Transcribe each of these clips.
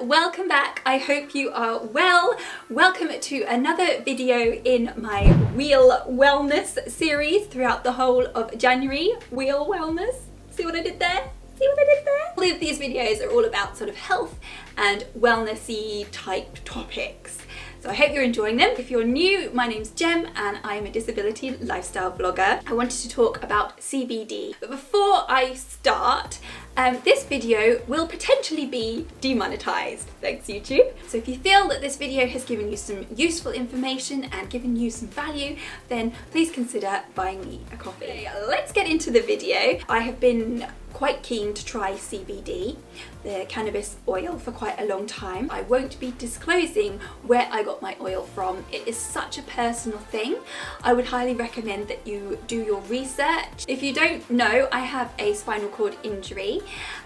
welcome back. I hope you are well. Welcome to another video in my wheel wellness series throughout the whole of January. Wheel wellness. See what I did there? See what I did there? All of these videos are all about sort of health and wellnessy type topics. So I hope you're enjoying them. If you're new, my name's Jem and I'm a disability lifestyle blogger. I wanted to talk about CBD. But before I start, this video will potentially be demonetized. Thanks, YouTube. So if you feel that this video has given you some useful information and given you some value, then please consider buying me a coffee. Let's get into the video. I have been quite keen to try CBD, the cannabis oil, for quite a long time. I won't be disclosing where I got my oil from. It is such a personal thing. I would highly recommend that you do your research. If you don't know, I have a spinal cord injury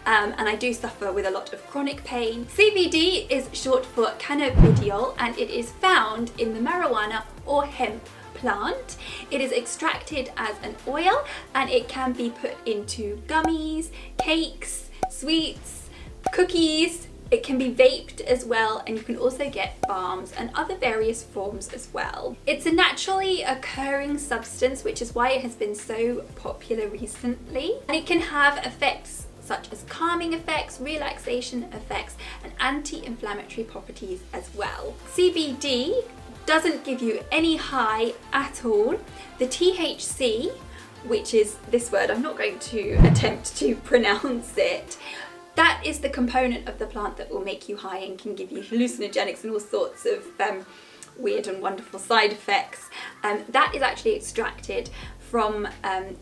and I do suffer with a lot of chronic pain. CBD is short for cannabidiol and it is found in the marijuana or hemp plant. It is extracted as an oil and it can be put into gummies, cakes, sweets, cookies. It can be vaped as well, and you can also get balms and other various forms as well. It's a naturally occurring substance, which is why it has been so popular recently. And it can have effects such as calming effects, relaxation effects, and anti-inflammatory properties as well. CBD doesn't give you any high at all. The THC, which is this word, I'm not going to attempt to pronounce it, that is the component of the plant that will make you high and can give you hallucinogenics and all sorts of weird and wonderful side effects. That is actually extracted from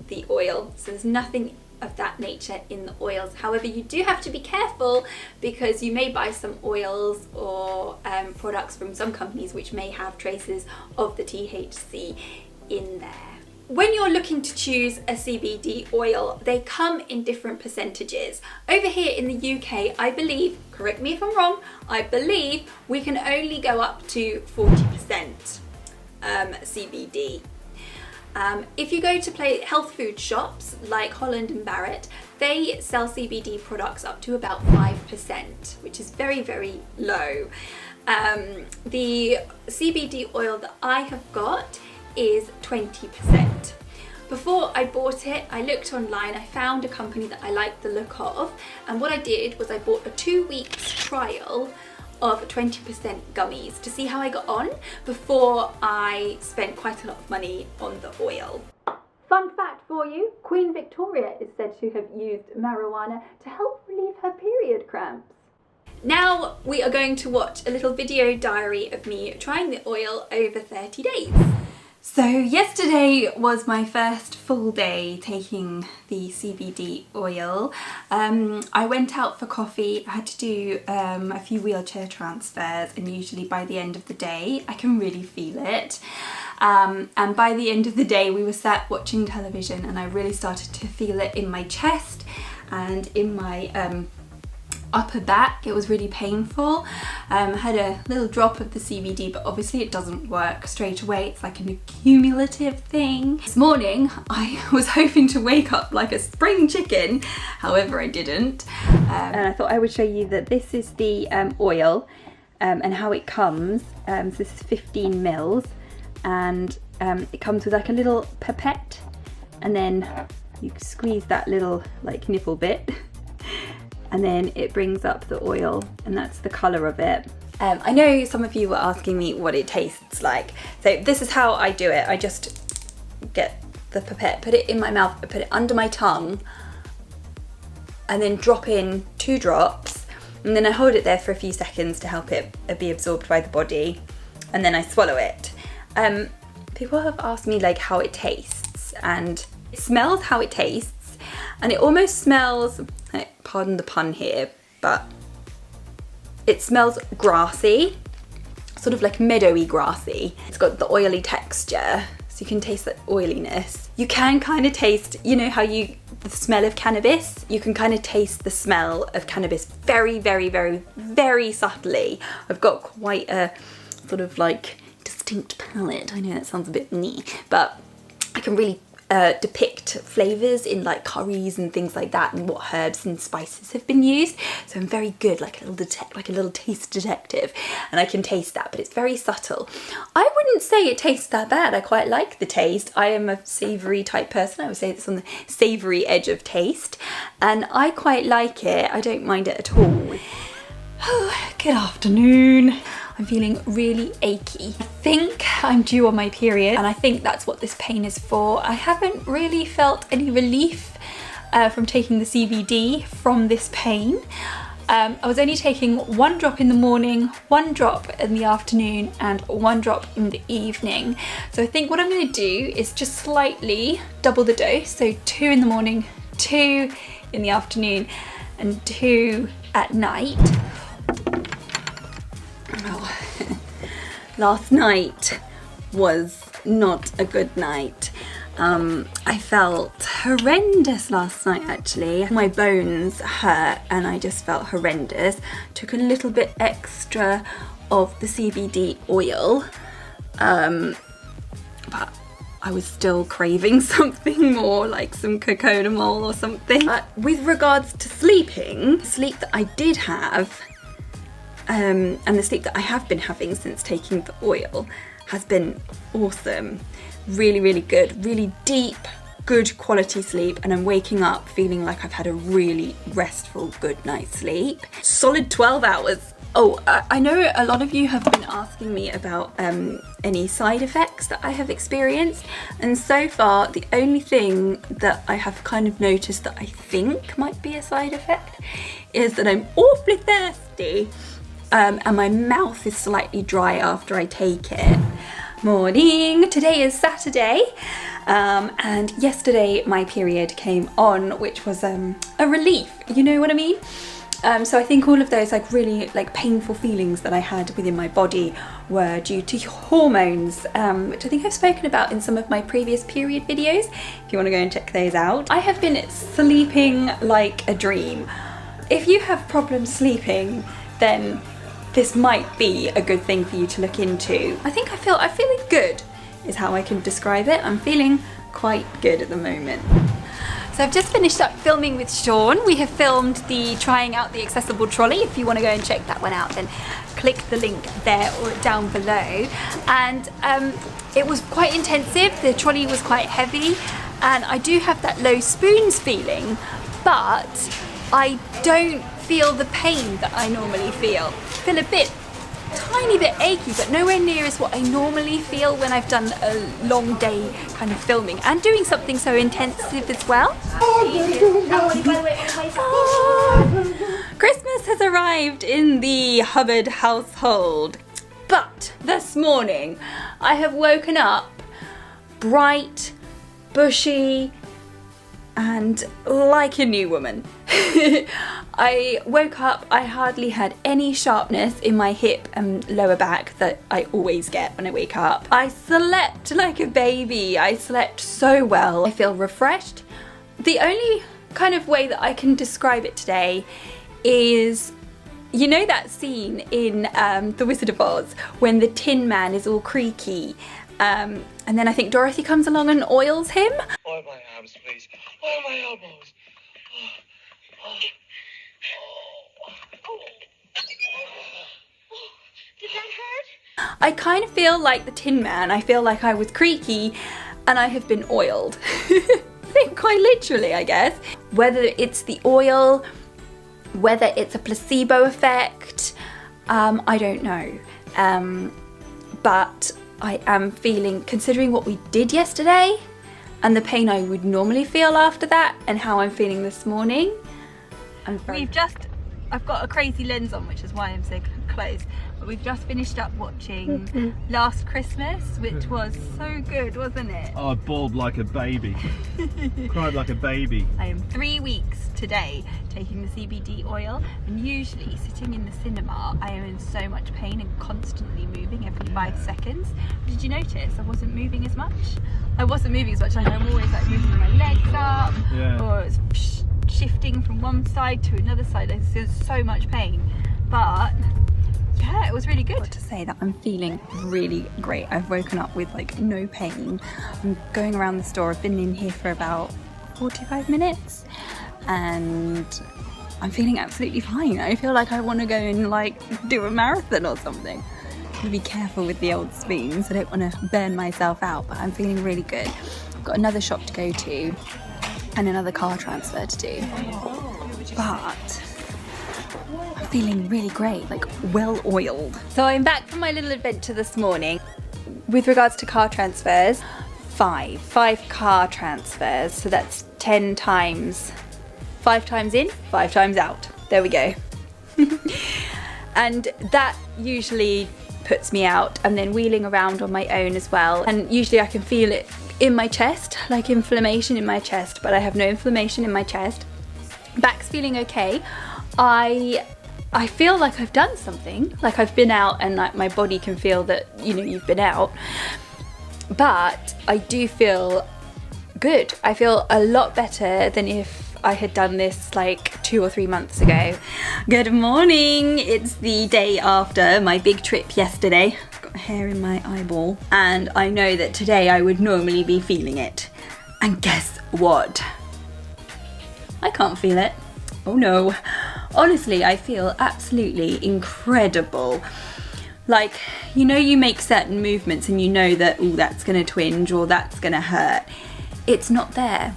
the oil, so there's nothing of that nature in the oils. However, you do have to be careful because you may buy some oils or products from some companies which may have traces of the THC in there. When you're looking to choose a CBD oil, they come in different percentages. Over here in the UK, I believe, correct me if I'm wrong, I believe we can only go up to 40% CBD. If you go to health food shops like Holland and Barrett, they sell CBD products up to about 5%, which is very, very low. The CBD oil that I have got is 20%. Before I bought it, I looked online, I found a company that I liked the look of, and what I did was I bought a 2-week trial of 20% gummies to see how I got on before I spent quite a lot of money on the oil. Fun fact for you, Queen Victoria is said to have used marijuana to help relieve her period cramps. Now we are going to watch a little video diary of me trying the oil over 30 days. So yesterday was my first full day taking the CBD oil. I went out for coffee. I had to do a few wheelchair transfers, and usually by the end of the day I can really feel it. And by the end of the day we were sat watching television and I really started to feel it in my chest and in my upper back. It was really painful. I had a little drop of the CBD, but obviously it doesn't work straight away. It's like an accumulative thing. This morning I was hoping to wake up like a spring chicken, however I didn't. And I thought I would show you that this is the oil and how it comes. So this is 15 mils and it comes with like a little pipette, and then you squeeze that little like nipple bit and then it brings up the oil, and that's the colour of it. I know some of you were asking me what it tastes like. So this is how I do it. I just get the pipette, put it in my mouth, put it under my tongue, and then drop in 2 drops, and then I hold it there for a few seconds to help it be absorbed by the body, and then I swallow it. People have asked me like how it tastes, and it smells how it tastes, and it almost smells, pardon the pun here, but it smells grassy, sort of like meadowy grassy. It's got the oily texture, so you can taste that oiliness. You can kind of taste, you know how the smell of cannabis? You can kind of taste the smell of cannabis very, very, very, very subtly. I've got quite a sort of like distinct palate. I know that sounds a bit neat, but I can really depict flavours in like curries and things like that, and what herbs and spices have been used. So I'm very good, like a little taste detective, and I can taste that, but it's very subtle. I wouldn't say it tastes that bad. I quite like the taste. I am a savoury type person. I would say it's on the savoury edge of taste, and I quite like it. I don't mind it at all. Oh, good afternoon. I'm feeling really achy. I think I'm due on my period, and I think that's what this pain is for. I haven't really felt any relief from taking the CBD from this pain. I was only taking 1 drop in the morning, 1 drop in the afternoon, and 1 drop in the evening. So I think what I'm going to do is just slightly double the dose. So 2 in the morning, 2 in the afternoon, and 2 at night. Oh. Last night was not a good night. I felt horrendous last night actually. My bones hurt and I just felt horrendous. Took a little bit extra of the CBD oil, but I was still craving something more, like some cocodamol or something. With regards to sleeping, sleep that I did have, and the sleep that I have been having since taking the oil has been awesome. Really, really good, really deep, good quality sleep, and I'm waking up feeling like I've had a really restful, good night's sleep. Solid 12 hours. Oh, I know a lot of you have been asking me about any side effects that I have experienced, and so far the only thing that I have kind of noticed that I think might be a side effect is that I'm awfully thirsty. And my mouth is slightly dry after I take it. Morning! Today is Saturday, and yesterday my period came on, which was a relief, you know what I mean? So I think all of those like really like painful feelings that I had within my body were due to hormones, which I think I've spoken about in some of my previous period videos, if you want to go and check those out. I have been sleeping like a dream. If you have problems sleeping, then this might be a good thing for you to look into. I'm feeling good is how I can describe it. I'm feeling quite good at the moment. So I've just finished up filming with Sean. We have filmed the trying out the accessible trolley. If you want to go and check that one out, then click the link there or down below. And it was quite intensive. The trolley was quite heavy, and I do have that low spoons feeling, but I don't feel the pain that I normally feel. I feel a tiny bit achy, but nowhere near as what I normally feel when I've done a long day kind of filming and doing something so intensive as well. Christmas has arrived in the Hubbard household, but this morning I have woken up bright, bushy, and like a new woman. I woke up, I hardly had any sharpness in my hip and lower back that I always get when I wake up. I slept like a baby. I slept so well. I feel refreshed. The only kind of way that I can describe it today is, you know that scene in The Wizard of Oz when the Tin Man is all creaky, and then I think Dorothy comes along and oils him? Oil my arms, please. Oil my elbows. Did that hurt? I kind of feel like the Tin Man. I feel like I was creaky and I have been oiled. Quite literally, I guess. Whether it's the oil, whether it's a placebo effect, I don't know. But I am feeling, considering what we did yesterday and the pain I would normally feel after that and how I'm feeling this morning, I've got a crazy lens on, which is why I'm so close, but we've just finished up watching Last Christmas, which was so good, wasn't it? Oh, I bawled like a baby. Cried like a baby. I am 3 weeks today taking the CBD oil, and usually sitting in the cinema I am in so much pain and constantly moving every 5 seconds. Did you notice I wasn't moving as much? I wasn't moving as much, like I'm always like moving my legs up, or it's shifting from one side to another side. There's so much pain, but Yeah, it was really good. To say that I'm feeling really great. I've woken up with like no pain. I'm going around the store. I've been in here for about 45 minutes and I'm feeling absolutely fine. I feel like I want to go and like do a marathon or something. I'm gonna be careful with the old spoons. I don't want to burn myself out, but I'm feeling really good. I've got another shop to go to and another car transfer to do. But I'm feeling really great, like well oiled. So I'm back from my little adventure this morning. With regards to car transfers, five car transfers. So that's 10 times, 5 times in, 5 times out. There we go. And that usually puts me out, and then wheeling around on my own as well. And usually I can feel it in my chest, like inflammation in my chest, but I have no inflammation in my chest. Back's feeling okay. I feel like I've done something, like I've been out and like my body can feel that, you know, you've been out. But I do feel good. I feel a lot better than if I had done this like 2 or 3 months ago. Good morning. It's the day after my big trip yesterday. I've got hair in my eyeball and I know that today I would normally be feeling it. And guess what? I can't feel it. Oh no. Honestly, I feel absolutely incredible. Like, you know, you make certain movements and you know that, oh, that's gonna twinge or that's gonna hurt. It's not there.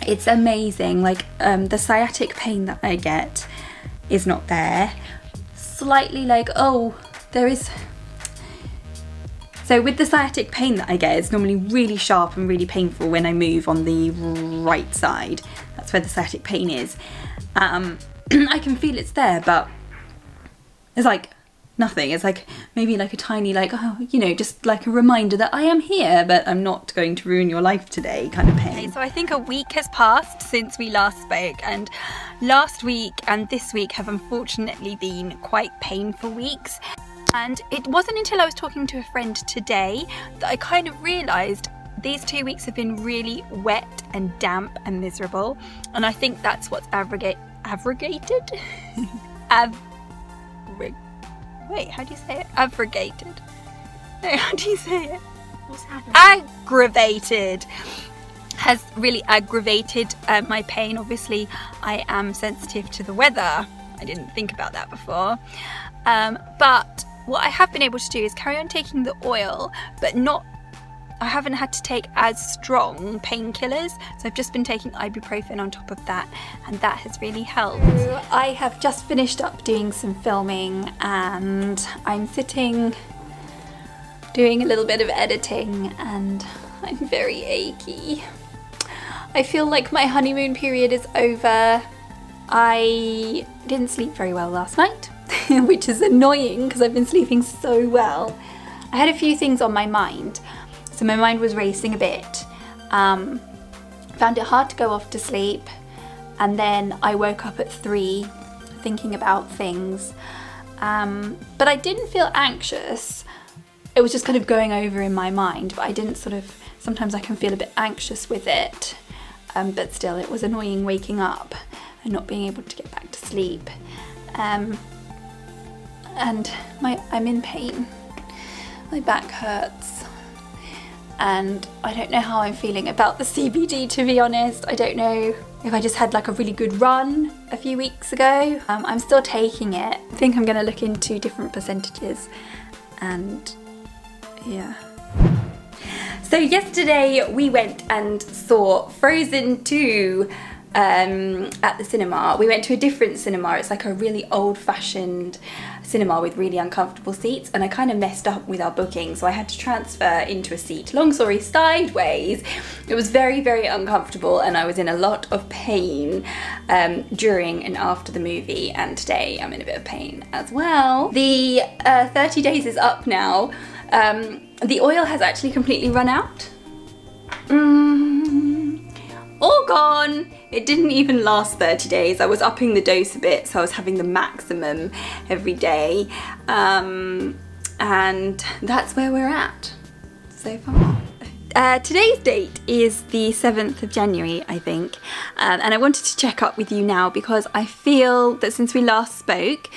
It's amazing. Like, the sciatic pain that I get is not there. Slightly like, oh, there is. So with the sciatic pain that I get, it's normally really sharp and really painful when I move on the right side. That's where the sciatic pain is. I can feel it's there, but it's like nothing. It's like maybe like a tiny, like, oh, you know, just like a reminder that I am here, but I'm not going to ruin your life today kind of pain. Okay, so I think a week has passed since we last spoke, and last week and this week have unfortunately been quite painful weeks. And it wasn't until I was talking to a friend today that I kind of realised these 2 weeks have been really wet and damp and miserable, and I think that's what's abrogated? Wait, how do you say it? Abrogated. No, how do you say it? What's happening? Aggravated. Has really aggravated my pain. Obviously, I am sensitive to the weather. I didn't think about that before. But what I have been able to do is carry on taking the oil, but I haven't had to take as strong painkillers, so I've just been taking ibuprofen on top of that, and that has really helped. So I have just finished up doing some filming and I'm sitting doing a little bit of editing and I'm very achy. I feel like my honeymoon period is over. I didn't sleep very well last night, which is annoying because I've been sleeping so well. I had a few things on my mind. So my mind was racing a bit. Found it hard to go off to sleep, and then I woke up at 3 thinking about things. But I didn't feel anxious. It was just kind of going over in my mind, but I didn't sometimes I can feel a bit anxious with it. But still, it was annoying waking up and not being able to get back to sleep. And I'm in pain. My back hurts. And I don't know how I'm feeling about the CBD, to be honest. I don't know if I just had like a really good run a few weeks ago. I'm still taking it. I think I'm going to look into different percentages and yeah. So yesterday we went and saw Frozen 2 at the cinema. We went to a different cinema. It's like a really old-fashioned cinema with really uncomfortable seats, and I kind of messed up with our booking, so I had to transfer into a seat. Long story sideways, it was very, very uncomfortable and I was in a lot of pain during and after the movie, and today I'm in a bit of pain as well. The 30 days is up now. The oil has actually completely run out. All gone. It didn't even last 30 days. I was upping the dose a bit, so I was having the maximum every day. And that's where we're at so far. Today's date is the 7th of January, I think. And I wanted to check up with you now because I feel that since we last spoke,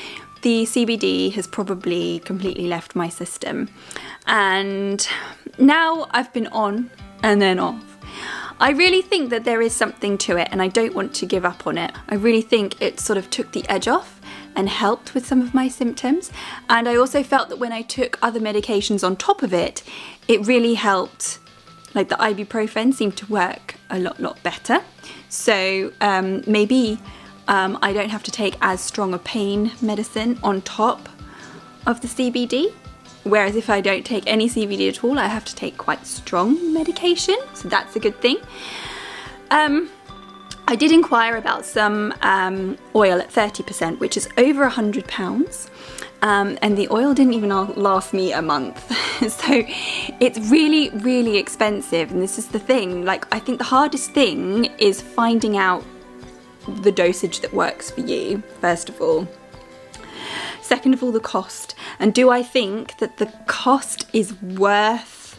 the CBD has probably completely left my system, and now I've been on and then off. I really think that there is something to it, and I don't want to give up on it. I really think it sort of took the edge off and helped with some of my symptoms, and I also felt that when I took other medications on top of it, it really helped. Like the ibuprofen seemed to work a lot better, so maybe I don't have to take as strong a pain medicine on top of the CBD, whereas if I don't take any CBD at all, I have to take quite strong medication, so that's a good thing. I did inquire about some oil at 30%, which is over £100, and the oil didn't even last me a month. So it's really expensive, and this is the thing. Like, I think the hardest thing is finding out the dosage that works for you, first of all. Second of all, the cost. And do I think that the cost is worth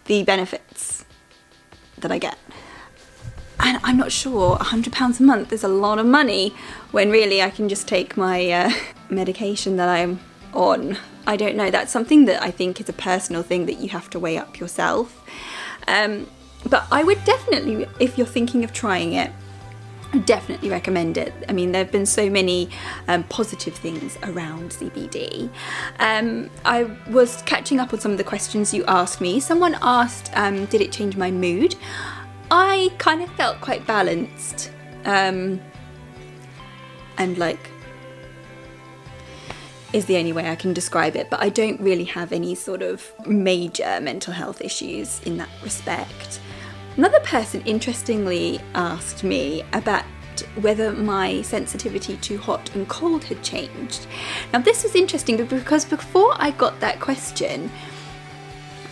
the benefits that I get? And I'm not sure. £100 a month is a lot of money when really I can just take my medication that I'm on. I don't know. That's something that I think is a personal thing that you have to weigh up yourself. But I would definitely, if you're thinking of trying it, definitely recommend it. I mean, there have been so many positive things around CBD. I was catching up on some of the questions you asked me. Someone asked, did it change my mood? I kind of felt quite balanced, and like is the only way I can describe it, but I don't really have any sort of major mental health issues in that respect. Another person interestingly asked me about whether my sensitivity to hot and cold had changed. Now this was interesting because before I got that question,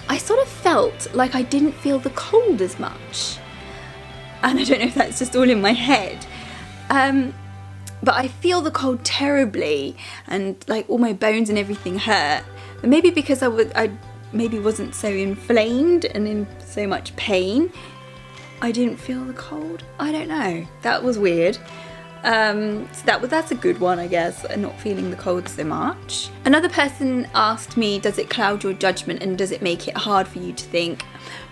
I sort of felt like I didn't feel the cold as much. And I don't know if that's just all in my head. But I feel the cold terribly, and like all my bones and everything hurt. But maybe because I maybe wasn't so inflamed and in so much pain, I didn't feel the cold. I don't know. That was weird. So that's a good one, I guess, not feeling the cold so much. Another person asked me, does it cloud your judgment and does it make it hard for you to think?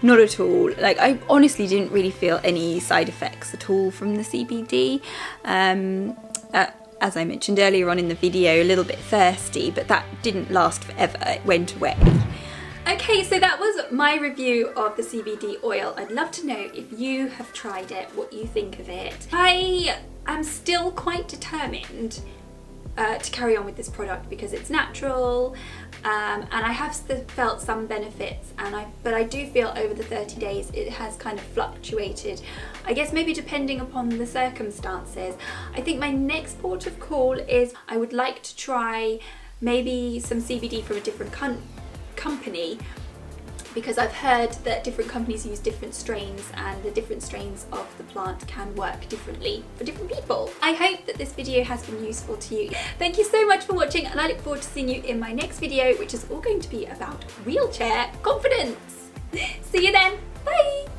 Not at all. Like, I honestly didn't really feel any side effects at all from the CBD. As I mentioned earlier on in the video, a little bit thirsty, but that didn't last forever. It went away. Okay, so that was my review of the CBD oil. I'd love to know if you have tried it, what you think of it. I am still quite determined to carry on with this product because it's natural, and I have felt some benefits, but I do feel over the 30 days it has kind of fluctuated. I guess maybe depending upon the circumstances. I think my next port of call is I would like to try maybe some CBD from a different company, because I've heard that different companies use different strains and the different strains of the plant can work differently for different people. I hope that this video has been useful to you. Thank you so much for watching, and I look forward to seeing you in my next video, which is all going to be about wheelchair confidence. See you then. Bye.